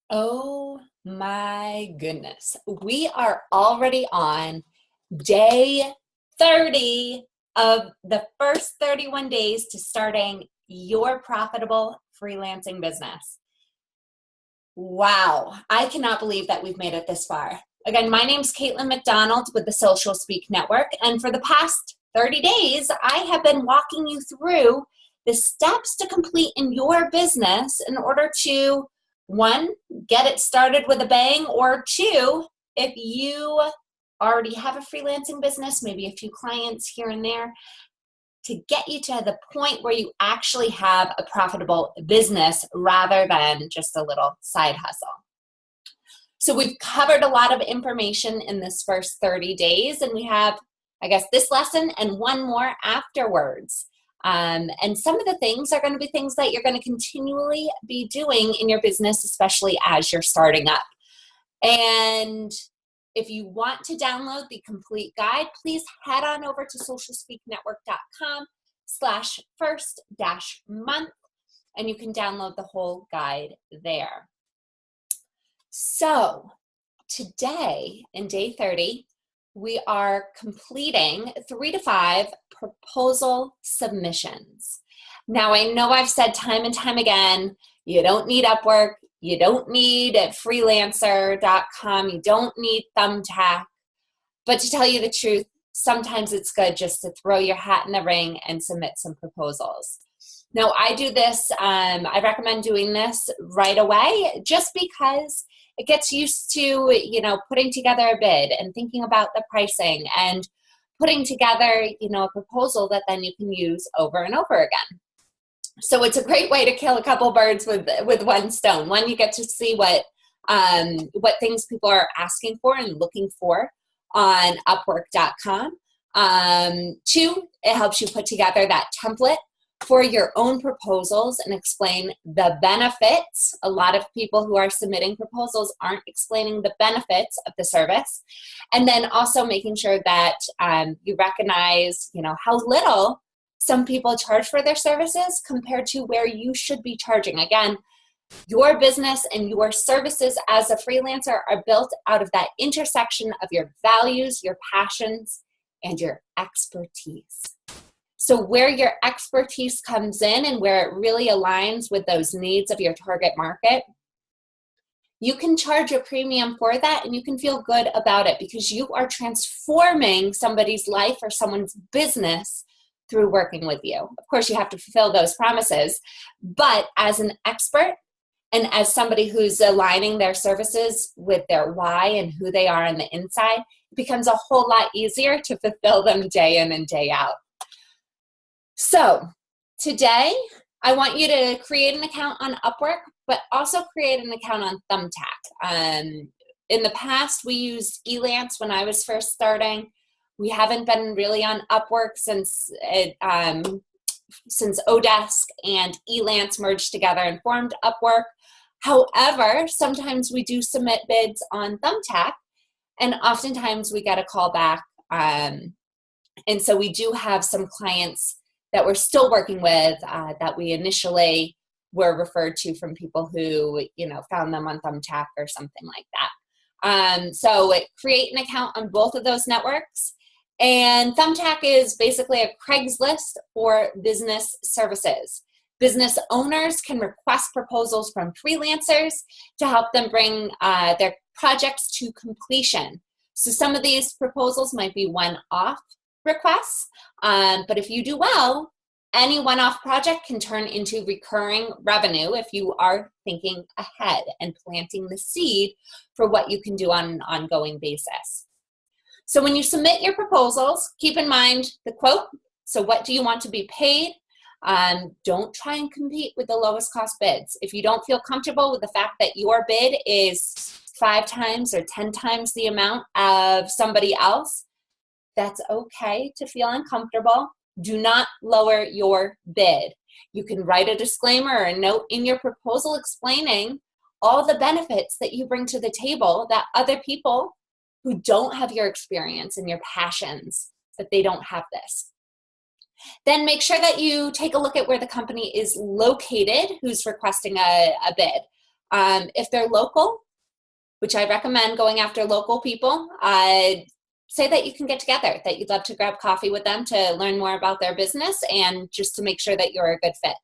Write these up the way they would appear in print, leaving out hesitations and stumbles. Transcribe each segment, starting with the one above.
Oh my goodness. We are already on day 30 of the first 31 days to starting your profitable freelancing business. Wow, I cannot believe that we've made it this far. Again, my name's Caitlin McDonald with the Social Speak Network, and for the past 30 days, I have been walking you through the steps to complete in your business in order to, one, get it started with a bang, or two, if you already have a freelancing business, maybe a few clients here and there, to get you to the point where you actually have a profitable business rather than just a little side hustle. So we've covered a lot of information in this first 30 days, and we have, I guess, this lesson and one more afterwards. And some of the things are going to be things that you're going to continually be doing in your business, especially as you're starting up. And if you want to download the complete guide, please head on over to socialspeaknetwork.com/first-month, and you can download the whole guide there. So today, in day 30, we are completing 3 to 5 proposal submissions. Now, I know I've said time and time again, you don't need Upwork, you don't need Freelancer.com, you don't need Thumbtack, but to tell you the truth, sometimes it's good just to throw your hat in the ring and submit some proposals. Now, I do this, I recommend doing this right away just because it gets used to, putting together a bid and thinking about the pricing and putting together, a proposal that then you can use over and over again. So it's a great way to kill a couple birds with one stone. One, you get to see what things people are asking for and looking for on Upwork.com. Two, it helps you put together that template for your own proposals and explain the benefits. A lot of people who are submitting proposals aren't explaining the benefits of the service. And then also making sure that you recognize, how little some people charge for their services compared to where you should be charging. Again, your business and your services as a freelancer are built out of that intersection of your values, your passions, and your expertise. So where your expertise comes in and where it really aligns with those needs of your target market, you can charge a premium for that and you can feel good about it because you are transforming somebody's life or someone's business through working with you. Of course, you have to fulfill those promises, but as an expert and as somebody who's aligning their services with their why and who they are on the inside, it becomes a whole lot easier to fulfill them day in and day out. So today, I want you to create an account on Upwork, but also create an account on Thumbtack. In the past, we used Elance when I was first starting. We haven't been really on Upwork since Odesk and Elance merged together and formed Upwork. However, sometimes we do submit bids on Thumbtack, and oftentimes we get a call back. And so we do have some clients that we're still working with that we initially were referred to from people who, found them on Thumbtack or something like that. So create an account on both of those networks. And Thumbtack is basically a Craigslist for business services. Business owners can request proposals from freelancers to help them bring their projects to completion. So some of these proposals might be one-off requests, but if you do well, any one-off project can turn into recurring revenue if you are thinking ahead and planting the seed for what you can do on an ongoing basis. So when you submit your proposals, keep in mind the quote. So what do you want to be paid? Don't try and compete with the lowest cost bids. If you don't feel comfortable with the fact that your bid is 5 times or 10 times the amount of somebody else, that's okay to feel uncomfortable. Do not lower your bid. You can write a disclaimer or a note in your proposal explaining all the benefits that you bring to the table that other people who don't have your experience and your passions, that they don't have this. Then make sure that you take a look at where the company is located, who's requesting a bid. If they're local, which I recommend going after local people, say that you can get together, that you'd love to grab coffee with them to learn more about their business and just to make sure that you're a good fit.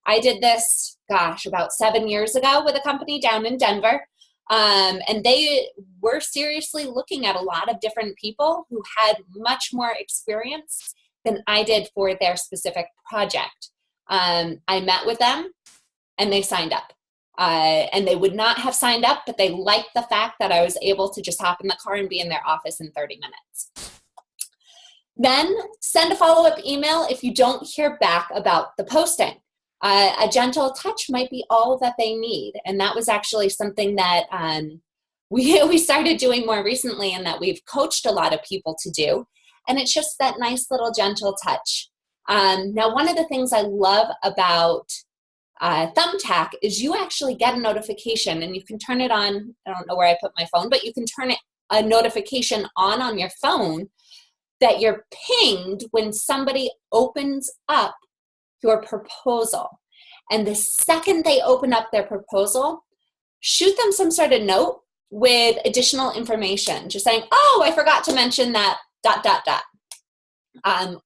I did this, about 7 years ago with a company down in Denver. And they were seriously looking at a lot of different people who had much more experience than I did for their specific project. I met with them and they signed up. And they would not have signed up, but they liked the fact that I was able to just hop in the car and be in their office in 30 minutes. Then send a follow-up email if you don't hear back about the posting. A gentle touch might be all that they need. And that was actually something that we started doing more recently and that we've coached a lot of people to do. And it's just that nice little gentle touch. Now, one of the things I love about Thumbtack is you actually get a notification, and you can turn it on. I don't know where I put my phone, but you can turn a notification on your phone that you're pinged when somebody opens up your proposal. And the second they open up their proposal, shoot them some sort of note with additional information, just saying, oh, I forgot to mention that ...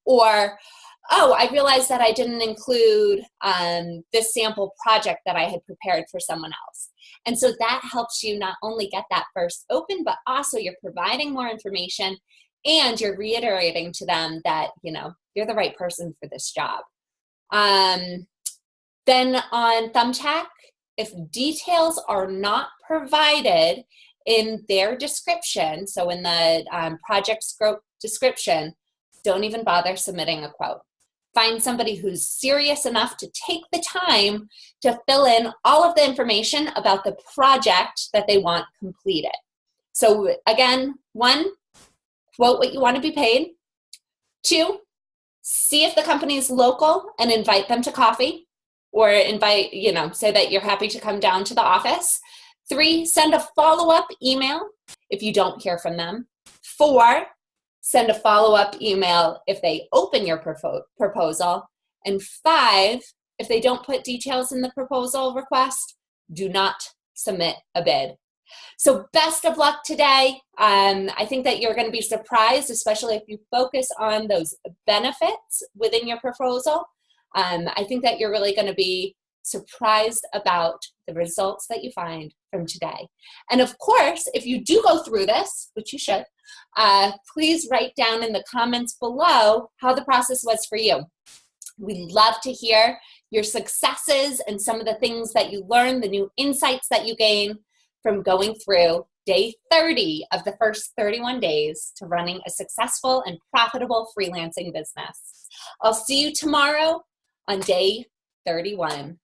Or, oh, I realized that I didn't include this sample project that I had prepared for someone else. And so that helps you not only get that first open, but also you're providing more information and you're reiterating to them that, you're the right person for this job. Then on Thumbtack, if details are not provided in their description, so in the project scope description, don't even bother submitting a quote. Find somebody who's serious enough to take the time to fill in all of the information about the project that they want completed. So again, 1, quote what you want to be paid. 2, see if the company is local and invite them to coffee, or invite, say that you're happy to come down to the office. 3, send a follow-up email if you don't hear from them. 4, send a follow-up email if they open your proposal. And 5, if they don't put details in the proposal request, do not submit a bid. So best of luck today. I think that you're going to be surprised, especially if you focus on those benefits within your proposal. I think that you're really going to be surprised about the results that you find from today. And of course, if you do go through this, which you should, please write down in the comments below how the process was for you. We'd love to hear your successes and some of the things that you learned, the new insights that you gain from going through day 30 of the first 31 days to running a successful and profitable freelancing business. I'll see you tomorrow on day 31.